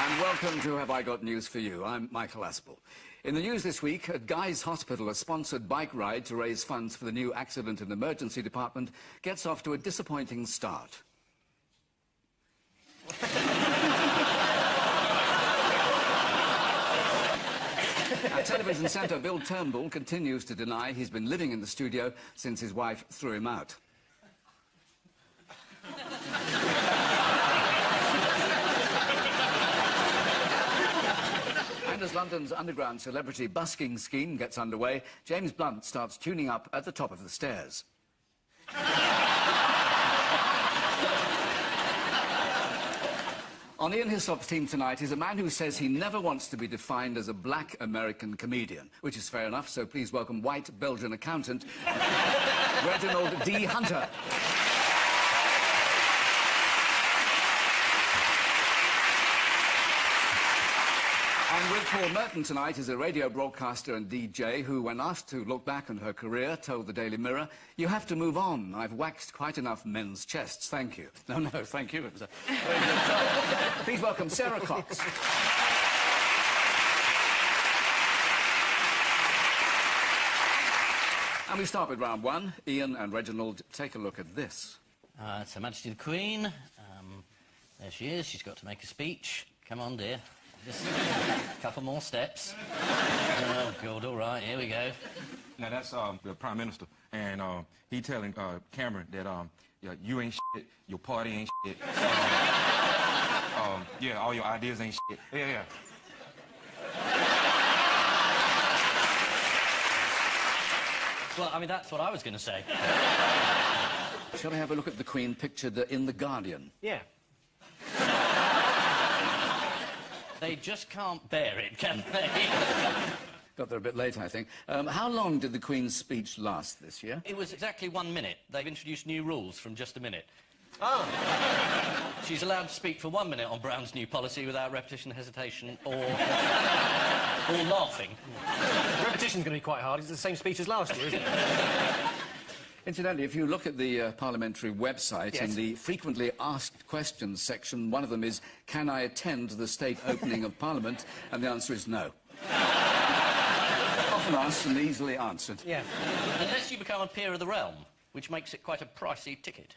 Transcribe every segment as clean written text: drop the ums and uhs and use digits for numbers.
And welcome to Have I Got News for You. I'm Michael Aspel. In the news this week, at Guy's Hospital, a sponsored bike ride to raise funds for the new accident and emergency department gets off to a disappointing start. Our television centre, Bill Turnbull, continues to deny he's been living in the studio since his wife threw him out. And as London's underground celebrity busking scheme gets underway, James Blunt starts tuning up at the top of the stairs. On Ian Hislop's team tonight is a man who says he never wants to be defined as a black American comedian, which is fair enough, so please welcome white Belgian accountant Reginald D. Hunter. And with Paul Merton tonight is a radio broadcaster and DJ who, when asked to look back on her career, told the Daily Mirror, "You have to move on. I've waxed quite enough men's chests. Thank you." No, thank you. It was a very good job. Please welcome Sara Cox. And we start with round one. Ian and Reginald, take a look at this. It's Her Majesty the Queen. There she is. She's got to make a speech. Come on, dear. Just a couple more steps. Oh, God, all right, here we go. Now, that's the Prime Minister, and he telling Cameron that yeah, you ain't shit, your party ain't shit. Yeah, all your ideas ain't shit. Yeah. Well, I mean, that's what I was going to say. Shall I have a look at the Queen pictured in The Guardian? Yeah. They just can't bear it, can they? Got there a bit late, I think. How long did the Queen's speech last this year? It was exactly 1 minute. They've introduced new rules from just a minute. Oh. She's allowed to speak for 1 minute on Brown's new policy without repetition, hesitation, or laughing. Repetition's going to be quite hard. It's the same speech as last year, isn't it? Incidentally, if you look at the parliamentary website, yes, in the frequently asked questions section, one of them is, can I attend the state opening of Parliament? And the answer is no. Often asked and easily answered. Yeah. Unless you become a peer of the realm, which makes it quite a pricey ticket.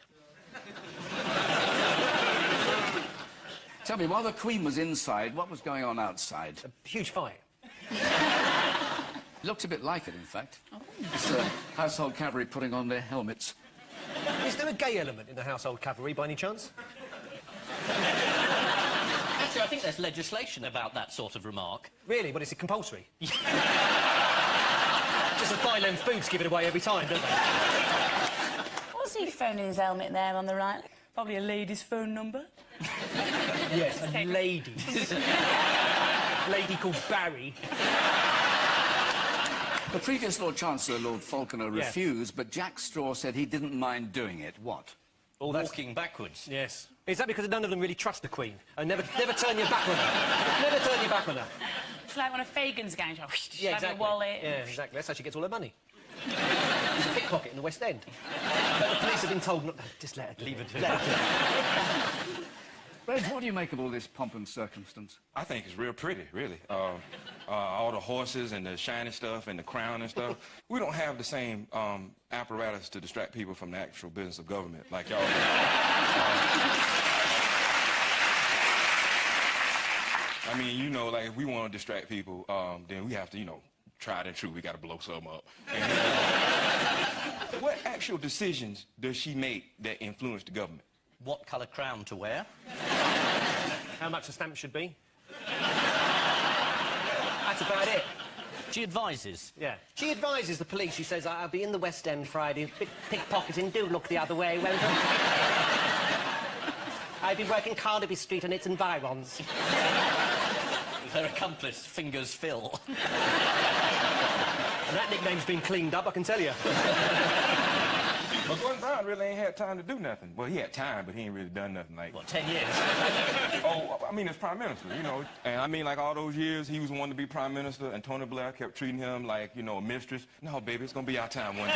Tell me, while the Queen was inside, what was going on outside? A huge fight. Looked a bit like it, in fact. Oh. It's household cavalry putting on their helmets. Is there a gay element in the household cavalry, by any chance? Actually, I think there's legislation about that sort of remark. Really? But is it compulsory? Just the thigh-length boots give it away every time, don't they? What's he phone in his helmet there on the right? Probably a lady's phone number. Yes, a lady. Lady called Barry. The previous Lord Chancellor, Lord Falconer, refused, but Jack Straw said he didn't mind doing it. What? Walking backwards. Yes. Is that because none of them really trust the Queen? And never turn your back on her? Never turn your back on her. It's like one of Fagan's gangs. Yeah, exactly. Your wallet. Yeah, exactly. That's how she gets all her money. She's a pickpocket in the West End. But the police have been told not... Just let her leave it to her. Reg, what do you make of all this pomp and circumstance? I think it's real pretty, really. All the horses and the shiny stuff and the crown and stuff. We don't have the same apparatus to distract people from the actual business of government like y'all do. I mean, you know, like, if we want to distract people, then we have to, you know, tried and true, we got to blow something up. And, what actual decisions does she make that influence the government? What colour crown to wear? How much the stamp should be? That's about it. She advises? Yeah. She advises the police. She says, I'll be in the West End Friday, pickpocketing, do look the other way, well done. I've been working Carnaby Street and its environs. Her accomplice, Fingers Phil. And that nickname's been cleaned up, I can tell you. But Gordon Brown really ain't had time to do nothing. Well, he had time, but he ain't really done nothing like... What, 10 years? Oh, I mean, as Prime Minister, you know. And I mean, like, all those years, he was wanting to be Prime Minister, and Tony Blair kept treating him like, you know, a mistress. No, baby, it's gonna be our time one day.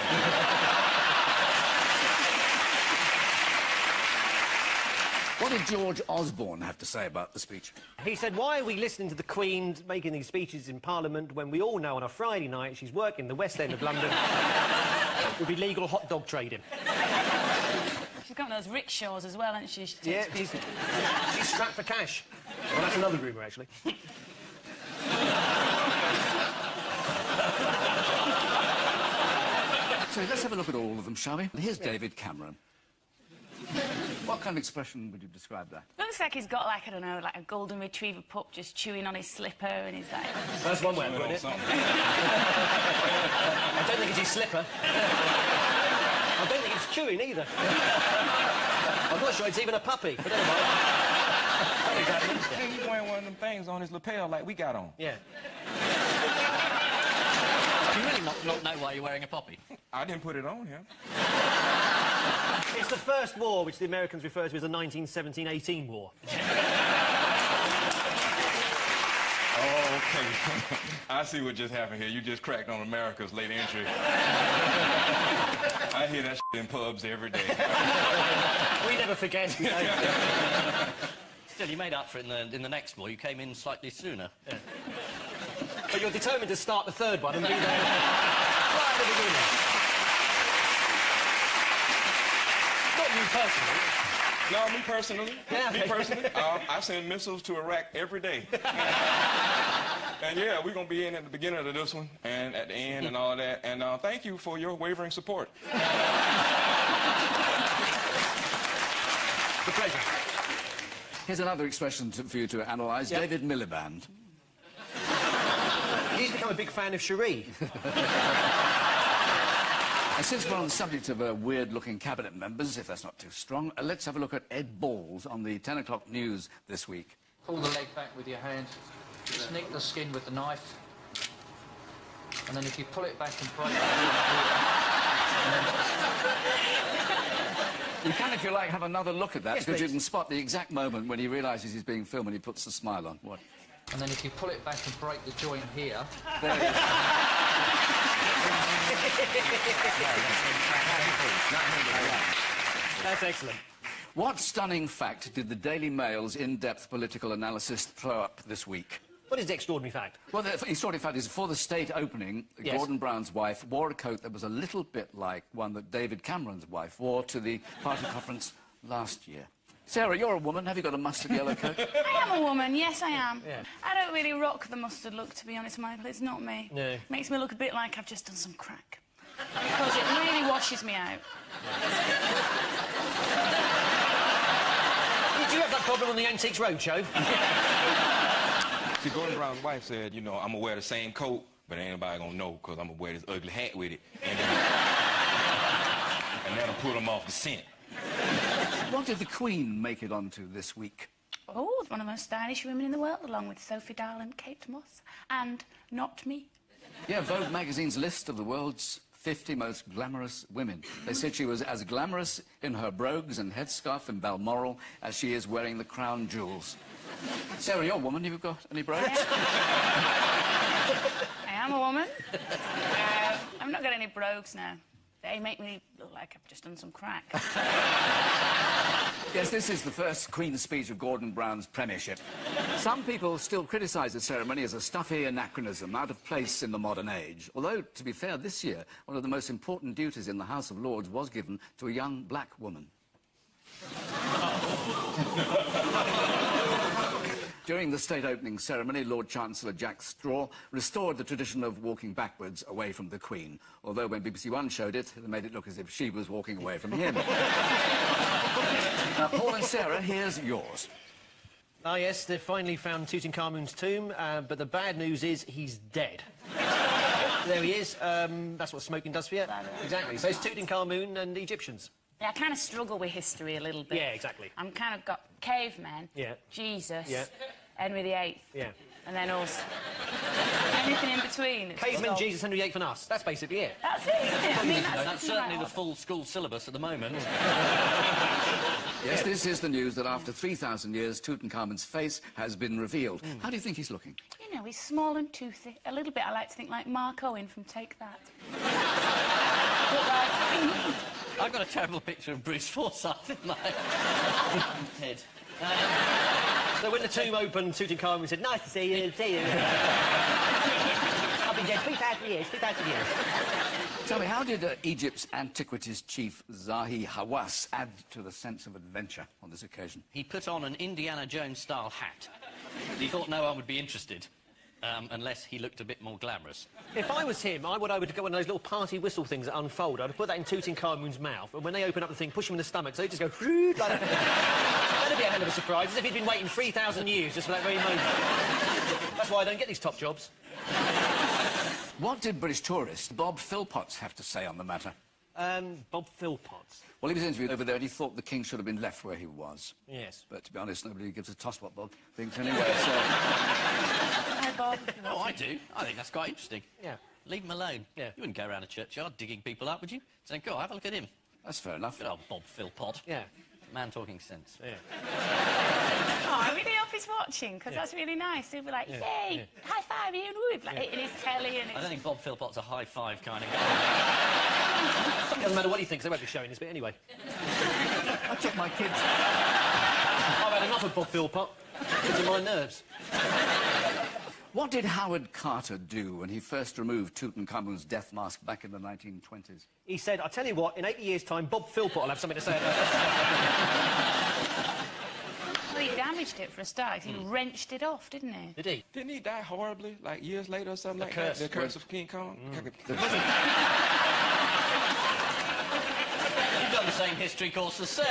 What did George Osborne have to say about the speech? He said, why are we listening to the Queen making these speeches in Parliament when we all know on a Friday night she's working the West End of London with illegal hot dog trading? She's got those rickshaws as well, hasn't she? Yeah, she's strapped for cash. Well, that's another rumour, actually. So let's have a look at all of them, shall we? Here's David Cameron. What kind of expression would you describe that? Looks like he's got, like, I don't know, like a golden retriever pup just chewing on his slipper and he's like... That's one way of putting it. I don't think it's his slipper. I don't think it's chewing either. I'm not sure it's even a puppy, but never mind. He's wearing one of them things on his lapel like we got on. Yeah. Do you really not know why you're wearing a poppy? I didn't put it on him. It's the first war which the Americans refer to as the 1917-18 war. Oh, okay. I see what just happened here. You just cracked on America's late entry. I hear that shit in pubs every day. We never forget. Still, you made up for it in the next war. You came in slightly sooner. Yeah. But you're determined to start the third one and be there right at the beginning. Not you personally. No, me personally. Yeah, Me personally. I send missiles to Iraq every day. And yeah, we're going to be in at the beginning of this one and at the end and all of that. And thank you for your wavering support. The pleasure. Here's another expression for you to analyse. Yep. David Miliband. He's become a big fan of Cherie. And since we're on the subject of weird-looking cabinet members, if that's not too strong, let's have a look at Ed Balls on the 10 o'clock news this week. Pull the leg back with your hand, snick the skin with the knife, and then if you pull it back and break it, You can, if you like, have another look at that, Yes, because you please. can spot the exact moment when he realises he's being filmed and he puts the smile on. What? and then if you pull it back and break the joint here, There it is. That's excellent. What stunning fact did the Daily Mail's in-depth political analysis throw up this week? What is the extraordinary fact? Well, the extraordinary fact is, for the state opening, Yes. Gordon Brown's wife wore a coat that was a little bit like one that David Cameron's wife wore to the party conference last year. Sarah, you're a woman. Have you got a mustard yellow coat? I am a woman, yes I am. Yeah. I don't really rock the mustard look, to be honest, Michael. It's not me. No. Makes me look a bit like I've just done some crack. Because it really washes me out. Did you have that problem on the Antiques Roadshow? See, Gordon Brown's wife said, you know, I'm going to wear the same coat, but ain't nobody going to know because I'm going to wear this ugly hat with it. And that'll put them off the scent. What did the Queen make it onto this week? Oh, it's one of the most stylish women in the world, along with Sophie Dahl and Kate Moss. And not me. Yeah, Vogue magazine's list of the world's 50 most glamorous women. They said she was as glamorous in her brogues and headscarf in Balmoral as she is wearing the crown jewels. Sarah, you're a woman. Have you got any brogues? I am a woman. I've not got any brogues now. They make me look like I've just done some crack. Yes, this is the first Queen's speech of Gordon Brown's premiership. Some people still criticise the ceremony as a stuffy anachronism, out of place in the modern age. Although, to be fair, this year, one of the most important duties in the House of Lords was given to a young black woman. During the state opening ceremony, Lord Chancellor Jack Straw restored the tradition of walking backwards away from the Queen, although when BBC One showed it, they made it look as if she was walking away from him. Now, Paul and Sarah, here's yours. Ah, yes, they've finally found Tutankhamun's tomb, but the bad news is he's dead. There he is. That's what smoking does for you. Exactly. So it's Tutankhamun and Egyptians. Yeah, I kind of struggle with history a little bit. Yeah, exactly. I'm kind of got cavemen, Yeah. Jesus, Yeah. Henry VIII, Yeah. and then us. Anything in between. It's Cavemen, all- Jesus, Henry VIII and us. That's basically it. That's it, isn't it? I mean, That's certainly the full school syllabus at the moment. Yes, this is the news that after 3,000 years, Tutankhamun's face has been revealed. How do you think he's looking? You know, he's small and toothy. A little bit, I like to think, like Mark Owen from Take That. I've got a terrible picture of Bruce Forsyth in my head. So when the tomb opened, Tutankhamun said, "Nice to see you, see you." I've been dead 3,000 years, 3,000 years. Tell me, how did Egypt's antiquities chief Zahi Hawass add to the sense of adventure on this occasion? He put on an Indiana Jones-style hat. He thought no one would be interested, unless he looked a bit more glamorous. If I was him, I would go one of those little party whistle things that unfold. I'd put that in Tutankhamun's mouth, and when they open up the thing, push him in the stomach, so he'd just go like that. That'd be a hell of a surprise, as if he'd been waiting 3,000 years just for that very moment. That's why I don't get these top jobs. What did British tourist Bob Philpotts have to say on the matter? Bob Philpotts. Well, he was interviewed over there and he thought the king should have been left where he was. Yes. But to be honest, nobody gives a toss what Bob thinks anyway, so... Hi, Bob. Oh, I do. I think that's quite interesting. Yeah. Leave him alone. Yeah. You wouldn't go around a churchyard digging people up, would you? Saying, go, have a look at him. That's fair enough. Good old Bob Philpott. Yeah. Man talking sense. Yeah. Oh, I really hope he's watching, because that's really nice. He'll be like, yay, high five, Ian Wood, like hitting his telly and I don't think Bob Philpott's a high-five kind of guy. Doesn't matter what he thinks, they won't be showing this bit anyway. I took my kids... I've had enough of Bob Philpott. It's in my nerves. What did Howard Carter do when he first removed Tutankhamun's death mask back in the 1920s? He said, "I'll tell you what, in 80 years' time, Bob Philpott will have something to say about this." Well, he damaged it for a start. He wrenched it off, didn't he? Did he? Didn't he die horribly, like years later or something like curse. that? The curse of King Kong? You've done the same history course as Sara.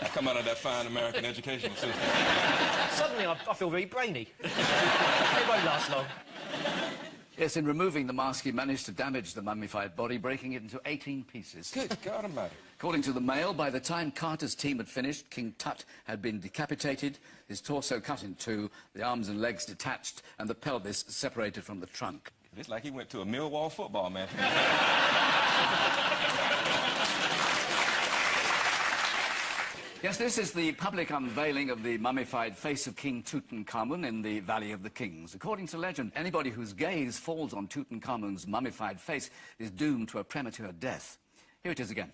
I come out of that fine American educational system. Suddenly, I feel very brainy. It won't last long. Yes, in removing the mask, he managed to damage the mummified body, breaking it into 18 pieces. Good God Almighty. According to the Mail, by the time Carter's team had finished, King Tut had been decapitated, his torso cut in two, the arms and legs detached, and the pelvis separated from the trunk. It's like he went to a Millwall football match. Yes, this is the public unveiling of the mummified face of King Tutankhamun in the Valley of the Kings. According to legend, anybody whose gaze falls on Tutankhamun's mummified face is doomed to a premature death. Here it is again.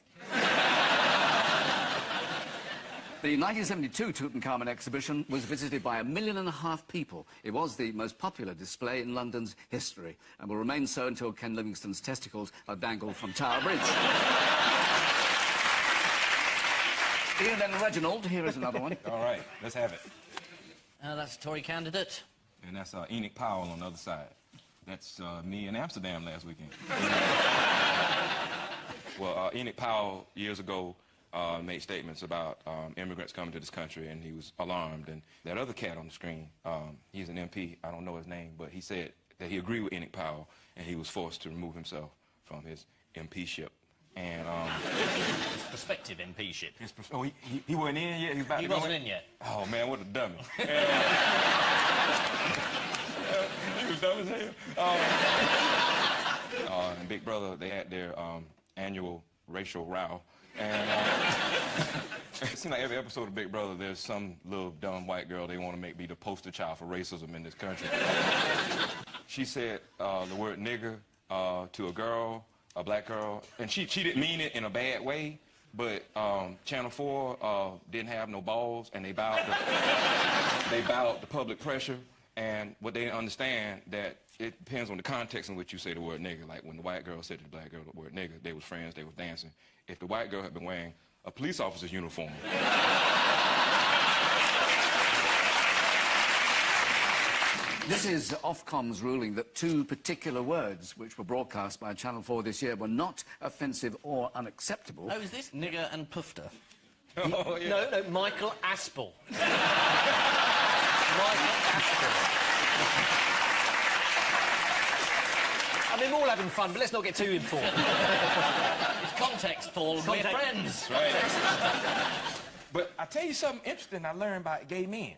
The 1972 Tutankhamun exhibition was visited by 1.5 million people. It was the most popular display in London's history and will remain so until Ken Livingstone's testicles are dangled from Tower Bridge. Ian and Reginald, here is another one. All right, let's have it. That's a Tory candidate. And that's Enoch Powell on the other side. That's me in Amsterdam last weekend. Well, Enoch Powell, years ago, made statements about immigrants coming to this country, and he was alarmed. And that other cat on the screen, he's an MP, I don't know his name, but he said that he agreed with Enoch Powell, and he was forced to remove himself from his MP-ship. And, His prospective MP-ship. oh, he wasn't in yet? He wasn't in yet. Oh, man, what a dummy. He was dumb as hell. And Big Brother, they had their annual racial row. And it seems like every episode of Big Brother, there's some little dumb white girl they want to make be the poster child for racism in this country. She said the word nigger to a girl, a black girl, and she didn't mean it in a bad way, but Channel 4 didn't have no balls, and they bowed to public pressure, and what they didn't understand that it depends on the context in which you say the word nigger. Like when the white girl said to the black girl the word nigger, they was friends, they was dancing. If the white girl had been wearing a police officer's uniform, This is Ofcom's ruling that two particular words which were broadcast by Channel 4 this year were not offensive or unacceptable. Oh, is this nigger and pufter? oh, yeah. No, Michael Aspel. Michael Aspel. I mean, we're all having fun, but let's not get too informed. It's context, Paul. We're friends. Right. But I tell you something interesting I learned about gay men.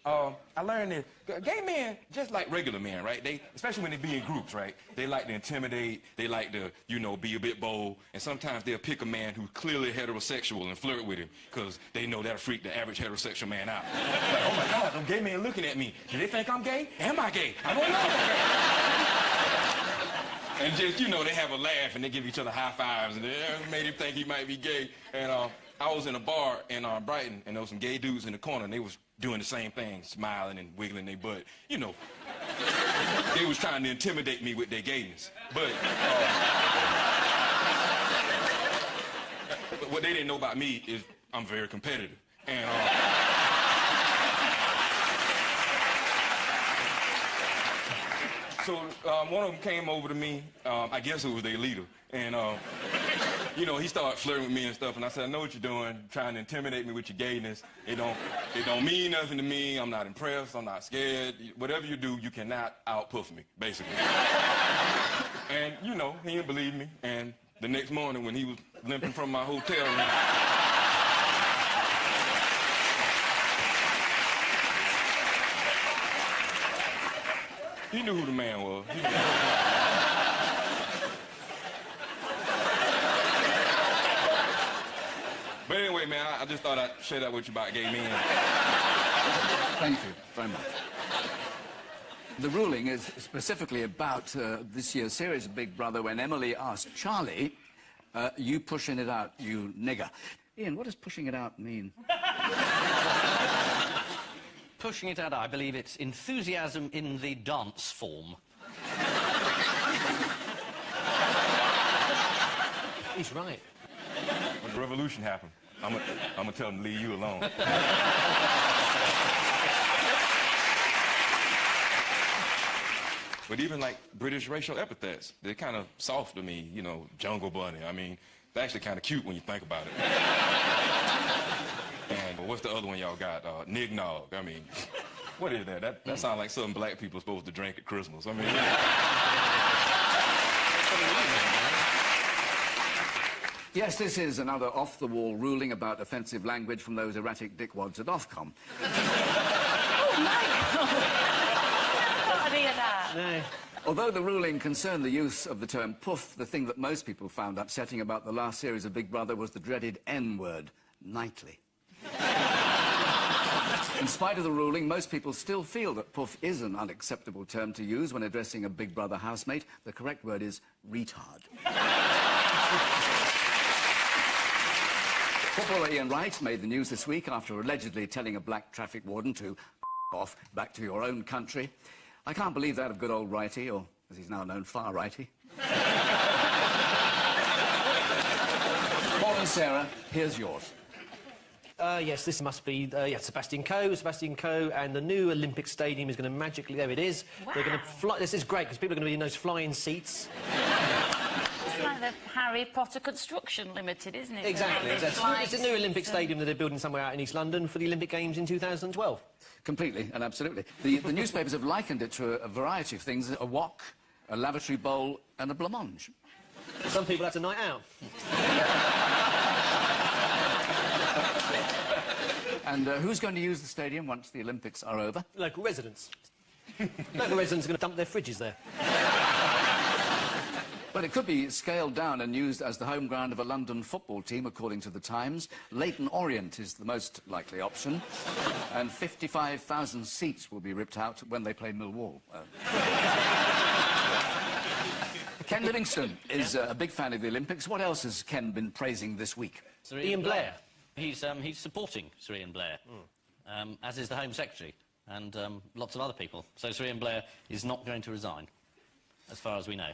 I learned that gay men, just like regular men, right? They, especially when they be in groups, right? They like to intimidate. They like to, you know, be a bit bold. And sometimes they'll pick a man who's clearly heterosexual and flirt with him because they know that'll freak the average heterosexual man out. Like, oh my God, them gay men looking at me. Do they think I'm gay? Am I gay? I don't know. And just, you know, they have a laugh and they give each other high fives and they made him think he might be gay. And I was in a bar in Brighton, and there was some gay dudes in the corner, and they was doing the same thing, smiling and wiggling their butt. You know, they was trying to intimidate me with their gayness. But what they didn't know about me is I'm very competitive. And so one of them came over to me, I guess it was their leader, and you know, he started flirting with me and stuff, and I said, I know what you're doing, trying to intimidate me with your gayness. It don't mean nothing to me. I'm not impressed. I'm not scared. Whatever you do, you cannot outpuff me, basically. And, you know, he didn't believe me, and the next morning when he was limping from my hotel room, he knew who the man was. But anyway, man, I just thought I'd share that with you about gay men. Thank you very much. The ruling is specifically about this year's series of Big Brother when Emily asked Charlie, you pushing it out, you nigger. Ian, what does pushing it out mean? Pushing it out, I believe it's enthusiasm in the dance form. He's right. When the revolution happened, I'm gonna tell them to leave you alone. But even like British racial epithets, they're kind of soft to me, you know, jungle bunny. I mean, they're actually kind of cute when you think about it. And what's the other one y'all got? Nignog. I mean, what is that? That sounds like something black people are supposed to drink at Christmas. I mean, Yes, this is another off-the-wall ruling about offensive language from those erratic dickwads at Ofcom. Oh, my God! What idea that? No. Although the ruling concerned the use of the term puff, the thing that most people found upsetting about the last series of Big Brother was the dreaded N-word, nightly. In spite of the ruling, most people still feel that puff is an unacceptable term to use when addressing a Big Brother housemate. The correct word is retard. Footballer Ian Wright made the news this week after allegedly telling a black traffic warden to off back to your own country. I can't believe that of good old Wrighty, or as he's now known, Far Righty. Paul and Sarah, here's yours. Yes, this must be, Sebastian Coe. Sebastian Coe, and the new Olympic Stadium is going to magically... There it is. Wow. They're going to fly... This is great, because people are going to be in those flying seats. It's like the Harry Potter Construction Limited, isn't it? Exactly. It's It's a new Olympic Stadium that they're building somewhere out in East London for the Olympic Games in 2012. Completely and absolutely. The newspapers have likened it to a variety of things, a wok, a lavatory bowl and a blancmange. Some people that's a night out. And who's going to use the stadium once the Olympics are over? Local residents. Local residents are going to dump their fridges there. But it could be scaled down and used as the home ground of a London football team, according to the Times. Leyton Orient is the most likely option, and 55,000 seats will be ripped out when they play Millwall. Ken Livingstone is a big fan of the Olympics. What else has Ken been praising this week? Sir Ian Blair. He's supporting Sir Ian Blair, as is the Home Secretary and lots of other people. So Sir Ian Blair is not going to resign, as far as we know.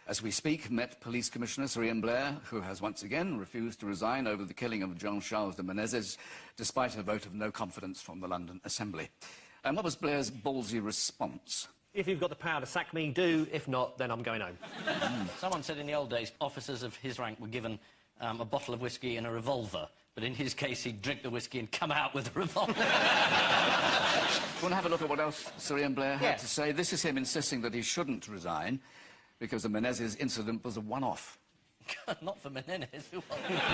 As we speak, Met Police Commissioner Sir Ian Blair, who has once again refused to resign over the killing of Jean-Charles de Menezes, despite a vote of no confidence from the London Assembly. And what was Blair's ballsy response? If you've got the power to sack me, do. If not, then I'm going home. Someone said in the old days, officers of his rank were given a bottle of whiskey and a revolver, but in his case, he'd drink the whiskey and come out with a revolver. Want to have a look at what else Sir Ian Blair had to say? This is him insisting that he shouldn't resign because the Menezes incident was a one-off. Not for Menendez.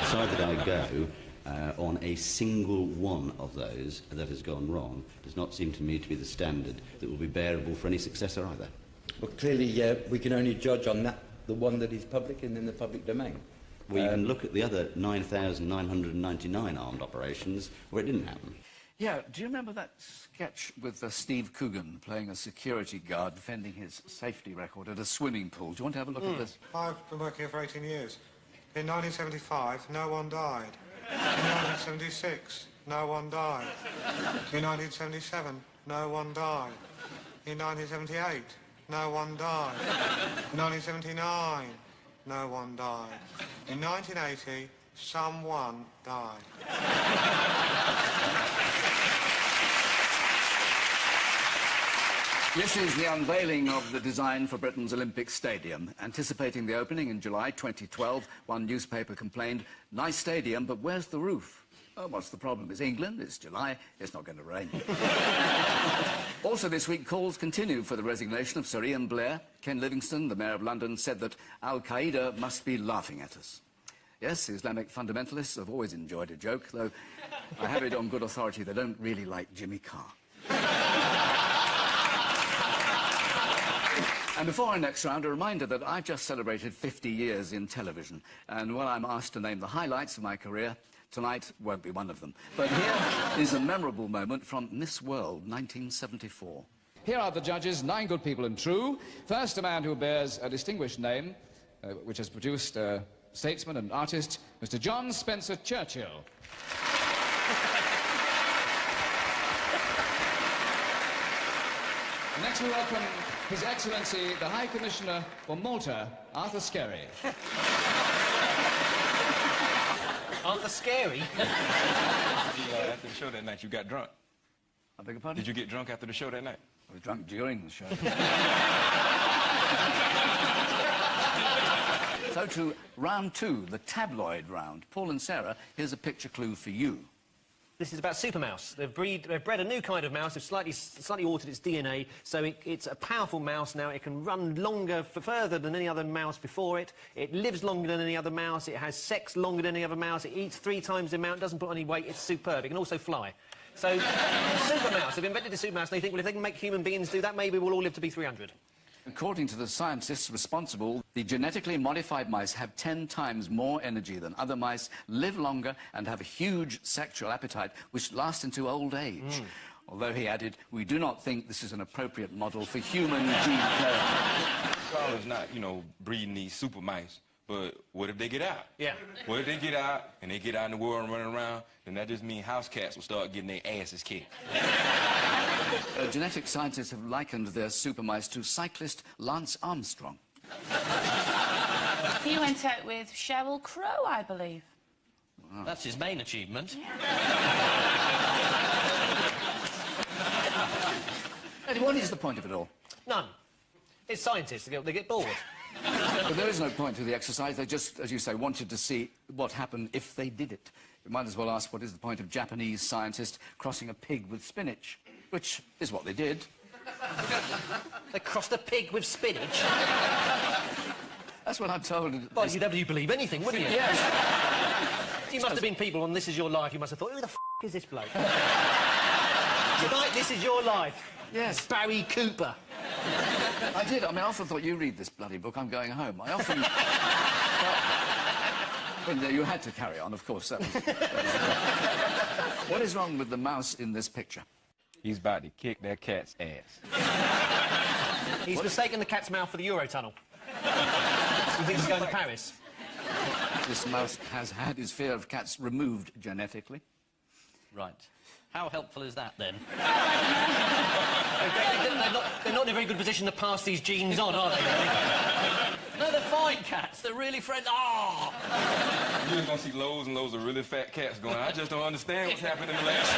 Decided I go on a single one of those that has gone wrong does not seem to me to be the standard that will be bearable for any successor either. Well, clearly, we can only judge on that, the one that is public and in the public domain. Well, you can look at the other 9,999 armed operations where it didn't happen. Yeah, do you remember that sketch with Steve Coogan playing a security guard defending his safety record at a swimming pool? Do you want to have a look at this? I've been working here for 18 years. In 1975, no one died. 1976, no one died. In 1977, no one died. In 1978, no one died. In 1979, no one died. In 1980, someone died. This is the unveiling of the design for Britain's Olympic Stadium. Anticipating the opening in July 2012, one newspaper complained, "Nice stadium, but where's the roof?" Oh, what's the problem? It's England, it's July, it's not going to rain. Also this week, calls continue for the resignation of Sir Ian Blair. Ken Livingstone, the Mayor of London, said that Al-Qaeda must be laughing at us. Yes, Islamic fundamentalists have always enjoyed a joke, though I have it on good authority they don't really like Jimmy Carr. And before our next round, a reminder that I've just celebrated 50 years in television, and when I'm asked to name the highlights of my career, tonight won't be one of them. But here is a memorable moment from Miss World 1974. Here are the judges, 9 good people and true. First, a man who bears a distinguished name, which has produced a statesman and artist, Mr. John Spencer Churchill. Next we welcome His Excellency, the High Commissioner for Malta, Arthur Skerry. Arthur Skerry? After the show that night, you got drunk. I beg your pardon? Did you get drunk after the show that night? I was drunk during the show. So to round 2, the tabloid round. Paul and Sarah, here's a picture clue for you. This is about Super Mouse. They've bred a new kind of mouse. They've slightly altered its DNA, so it's a powerful mouse now. It can run longer, further than any other mouse before it. It lives longer than any other mouse. It has sex longer than any other mouse. It eats 3 times the amount, doesn't put on any weight. It's superb. It can also fly. So, Super Mouse. They've invented the Super Mouse, and they think, well, if they can make human beings do that, maybe we'll all live to be 300. According to the scientists responsible, the genetically modified mice have 10 times more energy than other mice, live longer, and have a huge sexual appetite, which lasts into old age. Although he added, we do not think this is an appropriate model for human gene therapy. Charles is not, you know, breeding these super mice, but what if they get out? Yeah. What if they get out, and they get out in the world and running around, then that just means house cats will start getting their asses kicked. Genetic scientists have likened their super mice to cyclist Lance Armstrong. He went out with Sheryl Crow, I believe. Wow. That's his main achievement. Eddie, what is the point of it all? None. It's scientists. They get bored. But there is no point to the exercise. They just, as you say, wanted to see what happened if they did it. You might as well ask what is the point of Japanese scientists crossing a pig with spinach, which is what they did. They crossed a pig with spinach? That's what I'm told. Well, you'd never believe anything, wouldn't you? Yes. You must have been people on This Is Your Life. You must have thought, who the f*** is this bloke? Tonight, This Is Your Life. Yes. Barry Cooper. I did. I mean, I often thought, you read this bloody book, I'm going home. I often... Well, you had to carry on, of course. That was what is wrong with the mouse in this picture? He's about to kick that cat's ass. He's mistaken the cat's mouth for the Eurotunnel. He thinks he's going to Paris. This mouse has had his fear of cats removed genetically. Right. How helpful is that, then? They're not in a very good position to pass these genes on, are they? No, they're fine cats. They're really friendly. Oh! You're going to see loads and loads of really fat cats going, I just don't understand what's happening in the last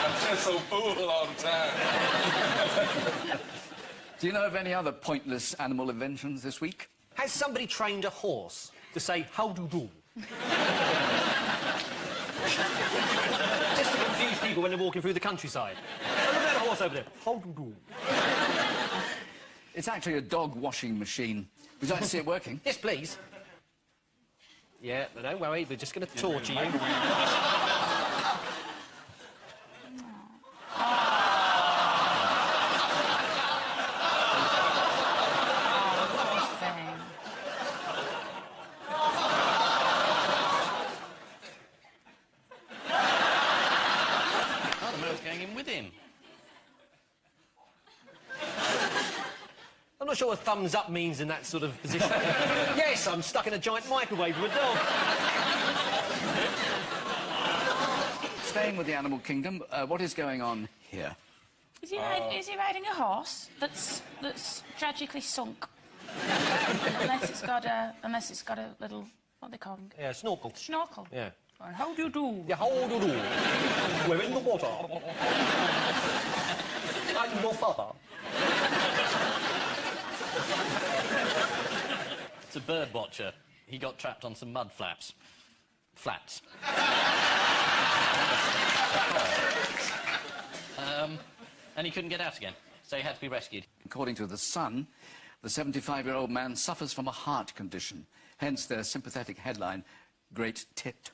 I'm just so full all the time. Do you know of any other pointless animal inventions this week? Has somebody trained a horse to say, how do do? Just to confuse people when they're walking through the countryside. Oh, look at that horse over there. How do do? It's actually a dog washing machine. Would you like to see it working? Yes, please. Yeah, but don't worry, we're just going to torture you. not sure what thumbs up means in that sort of position. Yes, I'm stuck in a giant microwave with a dog. Staying with the animal kingdom, what is going on here? Is he riding a horse that's tragically sunk? unless it's got a little, what they call them? Yeah, snorkel. Snorkel. Yeah. And how do you do? Yeah, how do you do? We're in the water. I'm your father. It's a bird watcher. He got trapped on some mud flaps. Flats. And he couldn't get out again, so he had to be rescued. According to The Sun, the 75-year-old man suffers from a heart condition, hence their sympathetic headline, Great Tit.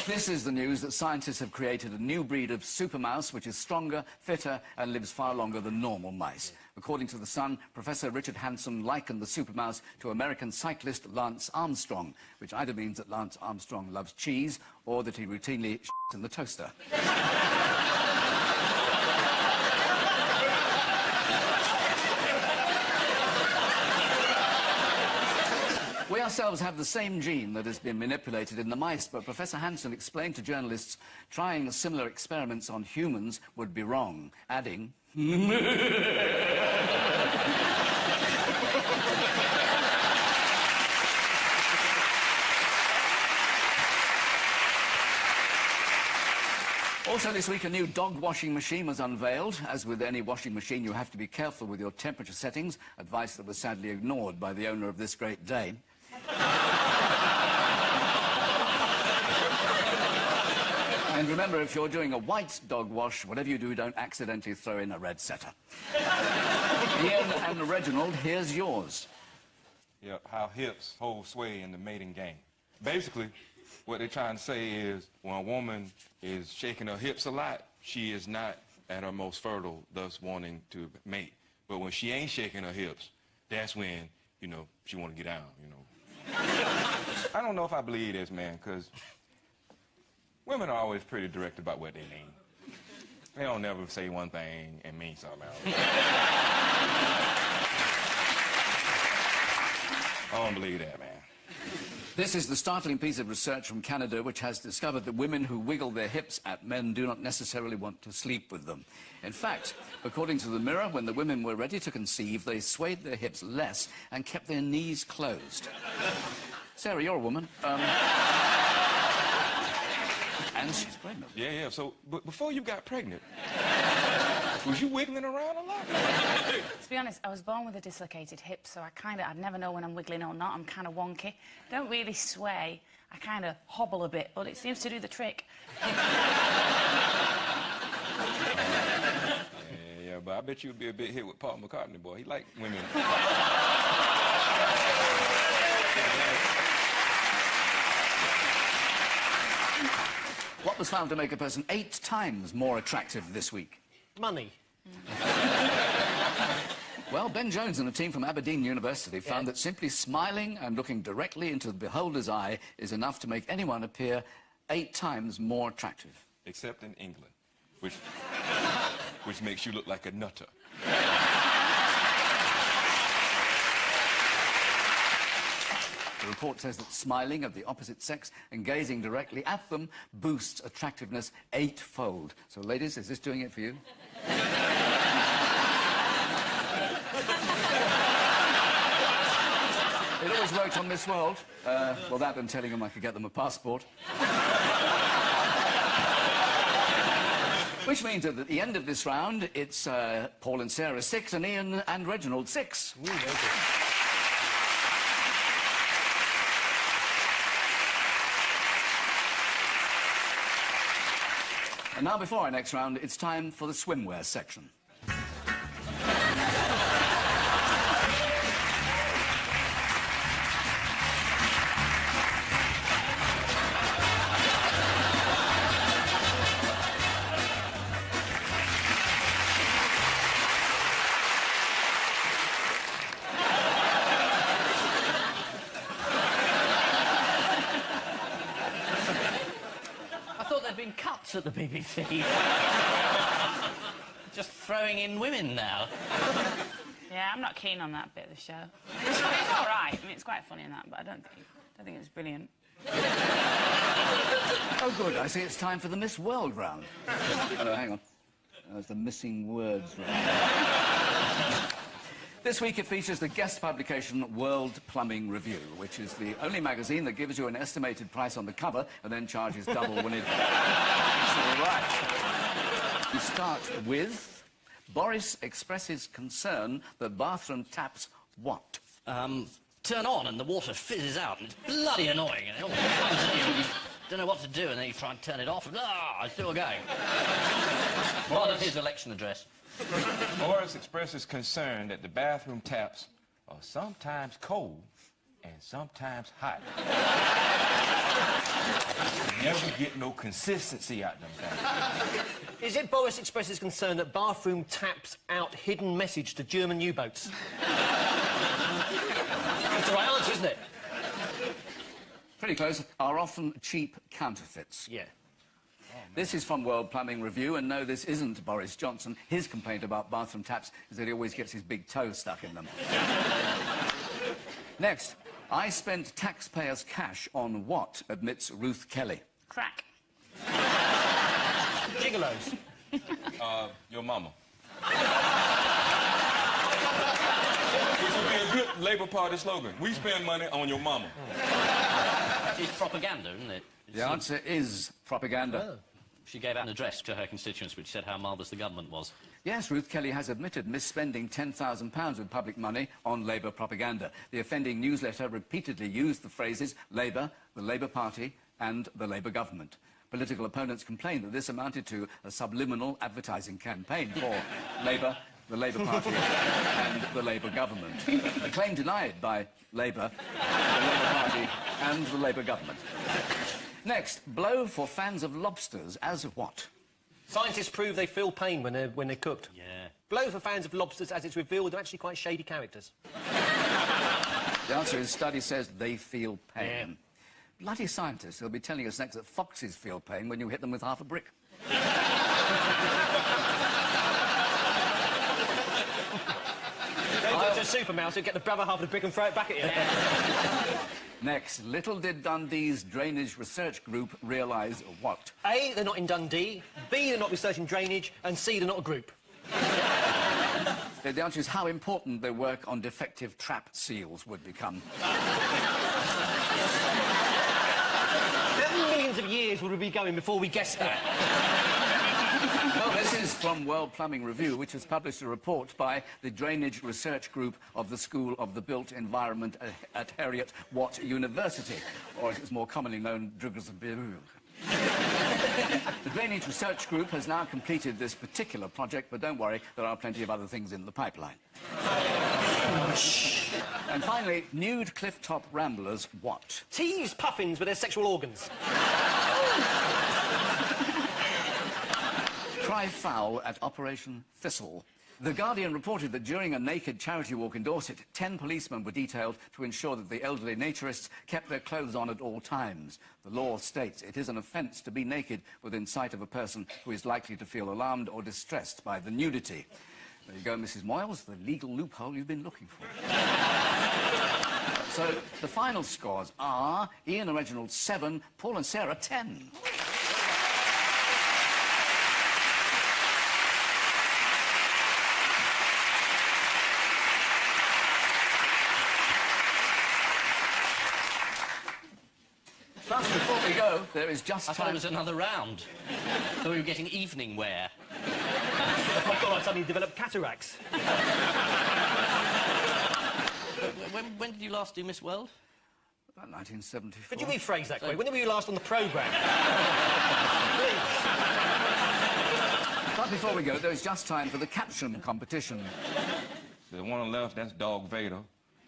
This is the news that scientists have created a new breed of super mouse which is stronger, fitter and lives far longer than normal mice. According to The Sun, Professor Richard Hanson likened the super mouse to American cyclist Lance Armstrong, which either means that Lance Armstrong loves cheese or that he routinely shits in the toaster. We ourselves have the same gene that has been manipulated in the mice, but Professor Hanson explained to journalists trying similar experiments on humans would be wrong, adding... Also this week, a new dog washing machine was unveiled. As with any washing machine, you have to be careful with your temperature settings, advice that was sadly ignored by the owner of this great Dane. And remember, if you're doing a white dog wash, whatever you do, don't accidentally throw in a red setter. Ian and Reginald, here's yours. Yeah, how hips hold sway in the mating game. Basically, what they're trying to say is when a woman is shaking her hips a lot, she is not at her most fertile, thus wanting to mate. But when she ain't shaking her hips, that's when, you know, she want to get down, you know. I don't know if I believe this, man, because women are always pretty direct about what they mean. They don't never say one thing and mean something else. I don't believe that, man. This is the startling piece of research from Canada which has discovered that women who wiggle their hips at men do not necessarily want to sleep with them. In fact, according to the Mirror, when the women were ready to conceive, they swayed their hips less and kept their knees closed. Sarah, you're a woman. And she's pregnant. Yeah, so but before you got pregnant, was you wiggling around a lot? To be honest, I was born with a dislocated hip, so I'd never know when I'm wiggling or not. I'm kind of wonky. Don't really sway. I kind of hobble a bit, but it seems to do the trick. Yeah, but I bet you'd be a bit hit with Paul McCartney, boy. He liked women. What was found to make a person 8 times more attractive this week? Money. Well, Ben Jones and a team from Aberdeen University found that simply smiling and looking directly into the beholder's eye is enough to make anyone appear 8 times more attractive. Except in England, which makes you look like a nutter. The report says that smiling at the opposite sex and gazing directly at them boosts attractiveness 8-fold. So, ladies, is this doing it for you? It always worked on Miss World. Well, that and telling them I could get them a passport. Which means that at the end of this round, it's Paul and Sarah 6 and Ian and Reginald 6. Ooh, and now, before our next round, it's time for the swimwear section. boss at the BBC. Just throwing in women now. Yeah, I'm not keen on that bit of the show. It's all right. I mean, it's quite funny in that, but I don't think it's brilliant. Oh, good. I see it's time for the Miss World round. Oh, no, hang on. There's the missing words round. This week it features the guest publication World Plumbing Review, which is the only magazine that gives you an estimated price on the cover and then charges double when it actually arrives. You start with... Boris expresses concern that bathroom taps what? Turn on and the water fizzes out and it's bloody annoying and it all comes at you and you don't know what to do and then you try and turn it off and it's still going. Part of his election address. Boris expresses concern that the bathroom taps are sometimes cold and sometimes hot. You never get no consistency out them things. Is it Boris expresses concern that bathroom taps out hidden message to German U-boats? That's the right answer, isn't it? Pretty close. Are often cheap counterfeits. Yeah. This is from World Plumbing Review, and no, this isn't Boris Johnson. His complaint about bathroom taps is that he always gets his big toe stuck in them. Next, I spent taxpayers' cash on what, admits Ruth Kelly? Crack. Gigolos. Your mama. This would be a good Labour Party slogan. We spend money on your mama. It's propaganda, isn't it? The answer is propaganda. Oh. She gave out an address to her constituents which said how marvellous the government was. Yes, Ruth Kelly has admitted misspending £10,000 of public money on Labour propaganda. The offending newsletter repeatedly used the phrases Labour, the Labour Party and the Labour government. Political opponents complained that this amounted to a subliminal advertising campaign for Labour, the Labour Party and the Labour government. A claim denied by Labour, the Labour Party and the Labour government. Next, blow for fans of lobsters as what? Scientists prove they feel pain when they're cooked. Yeah. Blow for fans of lobsters, as it's revealed, they're actually quite shady characters. The answer is study says they feel pain. Bloody scientists, they'll be telling us next that foxes feel pain when you hit them with half a brick. Go to a super mouse and get the brother half of the brick and throw it back at you. Next, little did Dundee's Drainage Research Group realise what? A, they're not in Dundee, B, they're not researching drainage, and C, they're not a group. The answer is how important their work on defective trap seals would become. How many millions of years would we be going before we guessed that? Well, this is from World Plumbing Review, which has published a report by the Drainage Research Group of the School of the Built Environment at Heriot-Watt University, or as it's more commonly known, Drugersbiru. The Drainage Research Group has now completed this particular project, but don't worry, there are plenty of other things in the pipeline. And finally, nude clifftop ramblers what? Tease puffins with their sexual organs. Cry foul at Operation Thistle. The Guardian reported that during a naked charity walk in Dorset, 10 policemen were detailed to ensure that the elderly naturists kept their clothes on at all times. The law states it is an offence to be naked within sight of a person who is likely to feel alarmed or distressed by the nudity. There you go, Mrs. Moyles, the legal loophole you've been looking for. So, the final scores are Ian and Reginald 7, Paul and Sarah 10. Plus, before we go, there is just I time... thought it was another round. I thought we were getting evening wear. Oh my God, I suddenly developed cataracts. When did you last do Miss World? About 1974. Could you rephrase that, Quay? When were you last on the programme? Please. But before we go, there is just time for the caption competition. The one on the left, that's Dog Vader,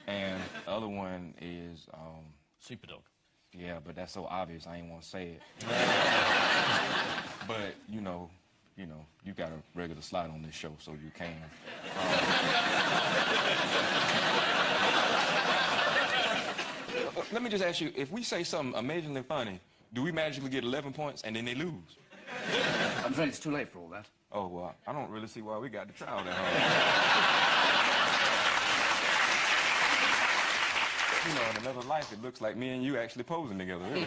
and the other one is, Superdog. Yeah, but that's so obvious, I ain't want to say it. But, you know, you got a regular slot on this show, so you can. Let me just ask you, if we say something amazingly funny, do we magically get 11 points and then they lose? I'm afraid it's too late for all that. Oh, well, I don't really see why we got to trial that hard. You know, in another life, it looks like me and you actually posing together, really.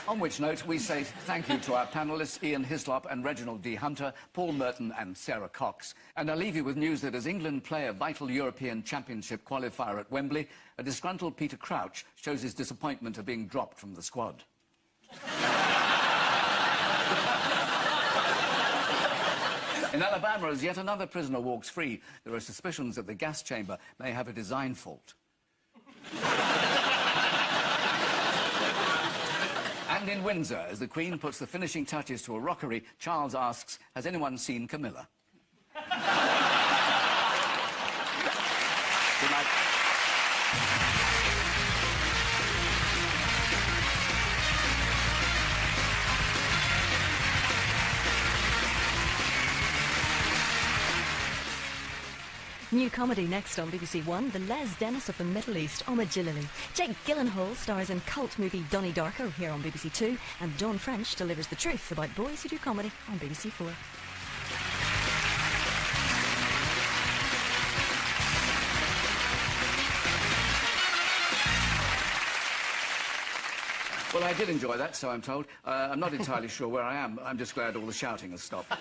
On which note, we say thank you to our panellists, Ian Hislop and Reginald D. Hunter, Paul Merton and Sarah Cox. And I'll leave you with news that as England play a vital European Championship qualifier at Wembley, a disgruntled Peter Crouch shows his disappointment of being dropped from the squad. In Alabama, as yet another prisoner walks free, there are suspicions that the gas chamber may have a design fault. And in Windsor, as the Queen puts the finishing touches to a rockery, Charles asks, has anyone seen Camilla? Good night. New comedy next on BBC One, The Les Dennis of the Middle East, Omid Jalili. Jake Gyllenhaal stars in cult movie Donnie Darko here on BBC Two, and Dawn French delivers the truth about boys who do comedy on BBC Four. Well, I did enjoy that, so I'm told. I'm not entirely sure where I am. I'm just glad all the shouting has stopped.